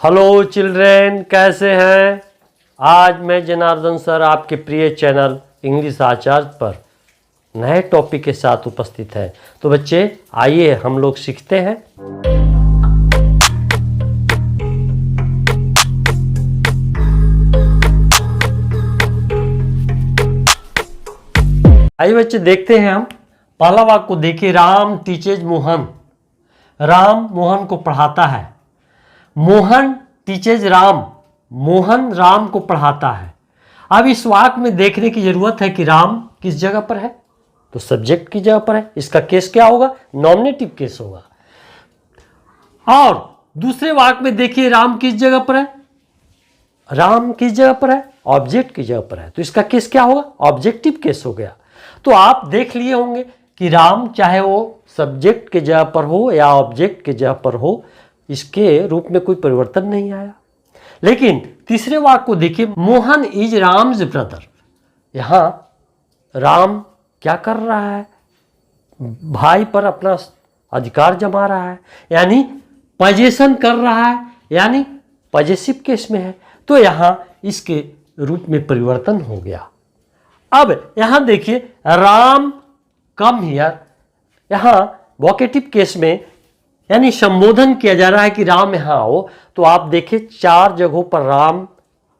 Hello children, कैसे हैं? आज मैं जनार्दन सर आपके प्रिय चैनल इंग्लिश आचार्य पर नए टॉपिक के साथ उपस्थित है। तो बच्चे आइए हम लोग सीखते हैं। आइए बच्चे देखते हैं हम। पहला वाक्य को देखिए, राम टीचेज मोहन। राम मोहन को पढ़ाता है। मोहन टीचेज राम, मोहन राम को पढ़ाता है। अब इस वाक्य में देखने की जरूरत है कि राम किस जगह पर है, तो सब्जेक्ट की जगह पर है। इसका केस क्या होगा? नॉमिनेटिव केस होगा। और दूसरे वाक्य में देखिए, राम किस जगह पर है? राम किस जगह पर है? ऑब्जेक्ट की जगह पर है। तो इसका केस क्या होगा? ऑब्जेक्टिव केस हो गया। तो आप देख लिए होंगे कि राम चाहे वो सब्जेक्ट की जगह पर हो या ऑब्जेक्ट की जगह पर हो, इसके रूप में कोई परिवर्तन नहीं आया। लेकिन तीसरे वाक्य को देखिए, मोहन इज राम्स ब्रदर। यहां राम क्या कर रहा है? भाई पर अपना अधिकार जमा रहा है, यानी पजेशन कर रहा है, यानी पजेसिव केस में है। तो यहां इसके रूप में परिवर्तन हो गया। अब यहां देखिए, राम कम हियर, यहां वोकेटिव केस में यानी संबोधन किया जा रहा है कि राम यहां आओ। तो आप देखिए 4 जगहों पर राम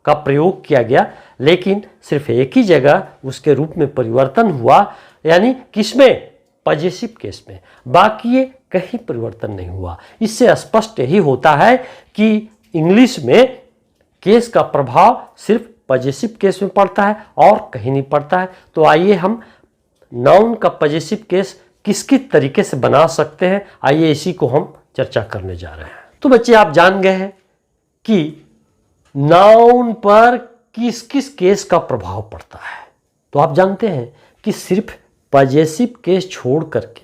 का प्रयोग किया गया, लेकिन सिर्फ एक ही जगह उसके रूप में परिवर्तन हुआ, यानी किसमें? पजेसिव केस में। बाकी ये कहीं परिवर्तन नहीं हुआ। इससे स्पष्ट यही होता है कि इंग्लिश में केस का प्रभाव सिर्फ पजेसिव केस में पड़ता है और कहीं नहीं पड़ता है। तो आइए हम नाउन का पजेसिव केस किस किस तरीके से बना सकते हैं, आइए इसी को हम चर्चा करने जा रहे हैं। तो बच्चे आप जान गए हैं कि नाउन पर किस किस केस का प्रभाव पड़ता है। तो आप जानते हैं कि सिर्फ पजेसिव केस छोड़ करके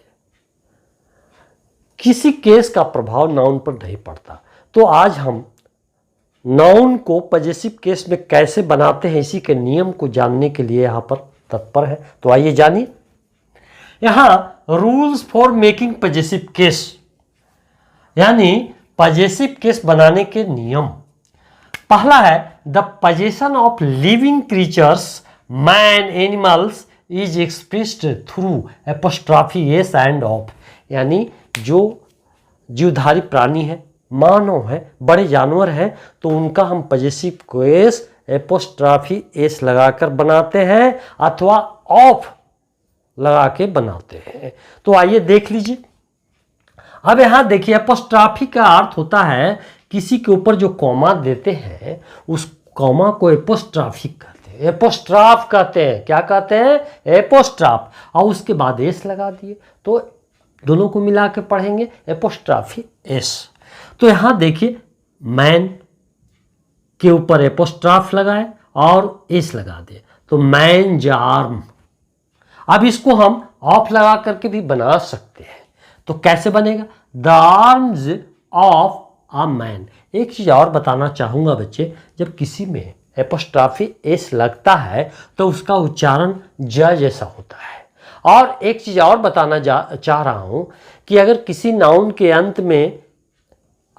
किसी केस का प्रभाव नाउन पर नहीं पड़ता। तो आज हम नाउन को पजेसिव केस में कैसे बनाते हैं, इसी के नियम को जानने के लिए यहां पर तत्पर है। तो आइए जानिए। यहां rules for making possessive case, यानी पजेसिव केस बनाने के नियम। पहला है, the possession of living creatures man animals is expressed through apostrophe S end of. यानी जो जीवधारी प्राणी है, मानव है, बड़े जानवर हैं, तो उनका हम पजेसिव केस एपोस्ट्रॉफी एस लगाकर बनाते हैं अथवा ऑफ लगा के बनाते हैं। तो आइए देख लीजिए। अब यहां देखिए, एपोस्ट्रॉफी का अर्थ होता है किसी के ऊपर जो कॉमा देते हैं उस कॉमा को एपोस्ट्रॉफी कहते हैं, एपोस्ट्रॉफ कहते हैं। क्या कहते हैं? एपोस्ट्रॉफ। और उसके बाद एस लगा दिए, तो दोनों को मिला के पढ़ेंगे एपोस्ट्रॉफी एस। तो यहां देखिए, मैन के ऊपर एपोस्ट्रॉफ लगाए और एस लगा दिए, तो मैन आर्म। अब इसको हम ऑफ लगा करके भी बना सकते हैं। तो कैसे बनेगा? The arms of a man. एक चीज और बताना चाहूंगा बच्चे, जब किसी में एपोस्ट्रॉफी एस लगता है तो उसका उच्चारण ज जैसा होता है। और एक चीज और बताना चाह रहा हूं कि अगर किसी नाउन के अंत में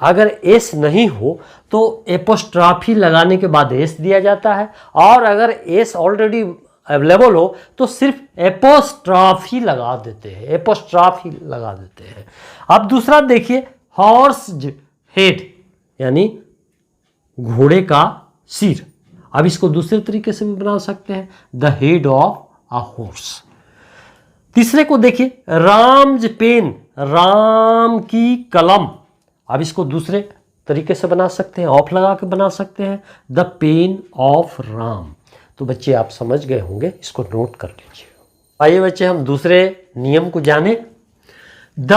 अगर एस नहीं हो तो एपोस्ट्रॉफी लगाने के बाद एस दिया जाता है, और अगर एस ऑलरेडी अवेलेबल हो तो सिर्फ एपोस्ट्रॉफी लगा देते हैं, एपोस्ट्रॉफी लगा देते हैं। अब दूसरा देखिए, हॉर्स हेड, यानी घोड़े का सिर। अब इसको दूसरे तरीके से भी बना सकते हैं, the head of a horse. तीसरे को देखिए, राम्स पेन, राम की कलम। अब इसको दूसरे तरीके से बना सकते हैं, ऑफ लगा के बना सकते हैं, द पेन ऑफ राम। तो बच्चे आप समझ गए होंगे, इसको नोट कर लीजिए। आइए बच्चे हम दूसरे नियम को जाने। The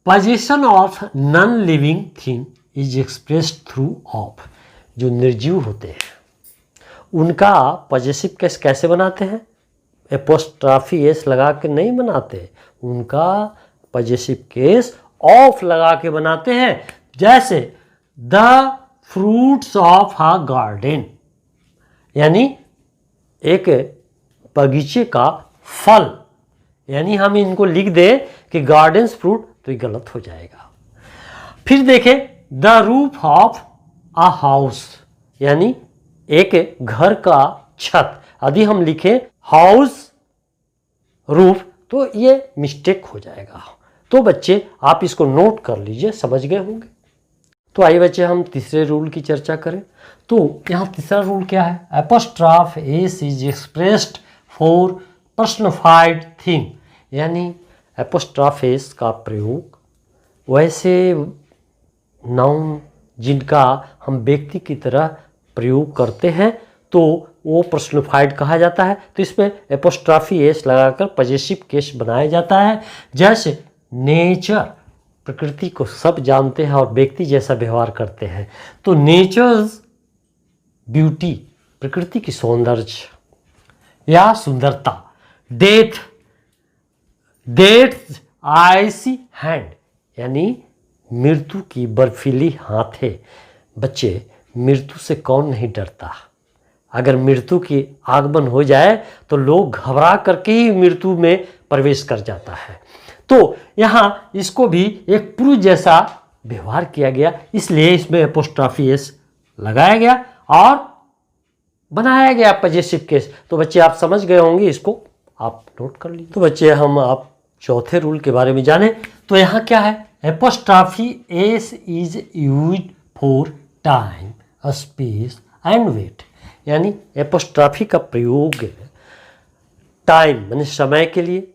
position of non living thing is expressed through of. जो निर्जीव होते हैं उनका पॉजिटिव केस कैसे बनाते हैं? एपोस्ट्रॉफी एस लगा के नहीं बनाते, उनका पॉजिटिव केस ऑफ लगा के बनाते हैं। जैसे the fruits of a garden, यानी एक बगीचे का फल, यानी हम इनको लिख दें कि गार्डन्स फ्रूट, तो ये गलत हो जाएगा। फिर देखें, the roof of a house, यानी एक घर का छत। यदि हम लिखें हाउस रूफ तो ये मिस्टेक हो जाएगा। तो बच्चे आप इसको नोट कर लीजिए, समझ गए होंगे। तो आइए बच्चे हम तीसरे रूल की चर्चा करें। तो यहाँ तीसरा रूल क्या है? Apostrophe S is expressed for personified thing, यानी एपोस्ट्रॉफ एस का प्रयोग वैसे नाउन जिनका हम व्यक्ति की तरह प्रयोग करते हैं तो वो पर्सनिफाइड कहा जाता है। तो इसमें एपोस्ट्रॉफी एस लगाकर पॉजेसिव केस बनाया जाता है। जैसे नेचर, प्रकृति को सब जानते हैं और व्यक्ति जैसा व्यवहार करते हैं, तो नेचर्स ब्यूटी, प्रकृति की सौंदर्य या सुंदरता। डेथ, डेथ आइसी हैंड, यानी मृत्यु की बर्फीली हाथें। बच्चे, मृत्यु से कौन नहीं डरता? अगर मृत्यु की आगमन हो जाए तो लोग घबरा करके ही मृत्यु में प्रवेश कर जाता है। तो यहाँ इसको भी एक पुरुष जैसा व्यवहार किया गया, इसलिए इसमें एपोस्ट्रॉफी एस लगाया गया और बनाया गया पॉजेसिव केस। तो बच्चे आप समझ गए होंगे, इसको आप नोट कर लीजिए। तो बच्चे हम आप चौथे रूल के बारे में जाने। तो यहाँ क्या है? Apostrophe S is used for time, space and weight, यानी एपोस्ट्रॉफी का प्रयोग टाइम माने समय के लिए,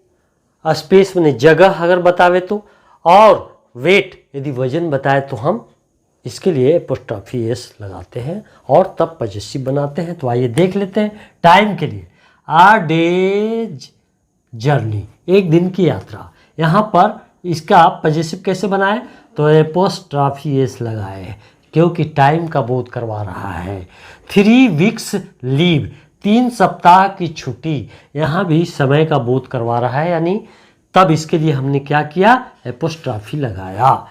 स्पेस माने जगह अगर बतावे तो, और वेट यदि वजन बताए तो हम इसके लिए एपोस्ट्रॉफी एस लगाते हैं और तब पॉजेसिव बनाते हैं। तो आइए देख लेते हैं। टाइम के लिए आ डेज जर्नी, एक दिन की यात्रा। यहाँ पर इसका पॉजेसिव कैसे बनाए? तो एपोस्ट्रॉफी एस लगाए क्योंकि टाइम का बोध करवा रहा है। 3 वीक्स लीव, 3 सप्ताह की छुट्टी, यहाँ भी समय का बोध करवा रहा है, यानी तब इसके लिए हमने क्या किया? एपोस्ट्रॉफी लगाया।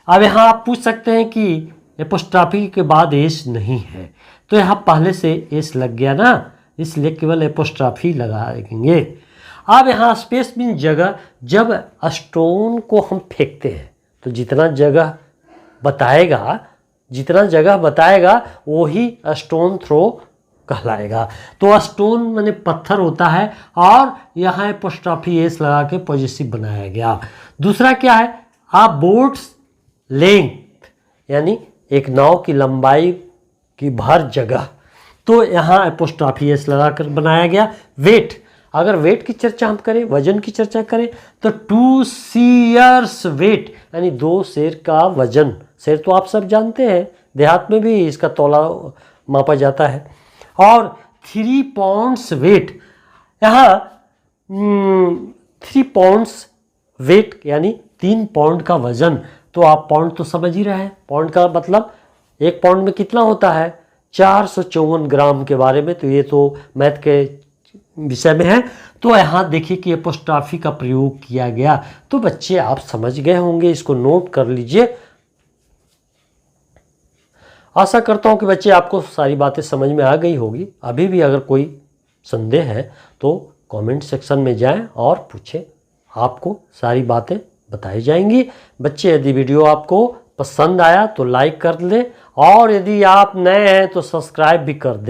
अब यहाँ आप पूछ सकते हैं कि एपोस्ट्रॉफी के बाद एस नहीं है, तो यहाँ पहले से एस लग गया ना, इसलिए केवल एपोस्ट्रॉफी लगाएंगे। अब यहाँ स्पेस मीन जगह। जब स्टोन को हम फेंकते हैं तो जितना जगह बताएगा वही स्टोन थ्रो कहलाएगा। तो स्टोन माने पत्थर होता है और यहाँ एपोस्ट्रॉफी एस लगा के पॉजेसिव बनाया गया। दूसरा क्या है? आ बोट्स लेंथ, यानी एक नाव की लंबाई की भर जगह, तो यहाँ एपोस्ट्रॉफी एस लगा कर बनाया गया। वेट, अगर वेट की चर्चा हम करें, वजन की चर्चा करें, तो 2 शेयर्स वेट, यानी 2 शेर का वजन। शेर तो आप सब जानते हैं, देहात में भी इसका तौला मापा जाता है। और 3 पाउंड्स वेट, यहाँ 3 पाउंड्स वेट यानी 3 पाउंड का वजन। तो आप पाउंड तो समझ ही रहे हैं, पाउंड का मतलब 1 पाउंड में कितना होता है? 454 ग्राम के बारे में। तो ये तो मैथ के विषय में है। तो यहाँ देखिए कि एपोस्ट्रॉफी का प्रयोग किया गया। तो बच्चे आप समझ गए होंगे, इसको नोट कर लीजिए। आशा करता हूँ कि बच्चे आपको सारी बातें समझ में आ गई होगी। अभी भी अगर कोई संदेह है तो कमेंट सेक्शन में जाएं और पूछें, आपको सारी बातें बताई जाएंगी। बच्चे, यदि वीडियो आपको पसंद आया तो लाइक कर लें और यदि आप नए हैं तो सब्सक्राइब भी कर दें।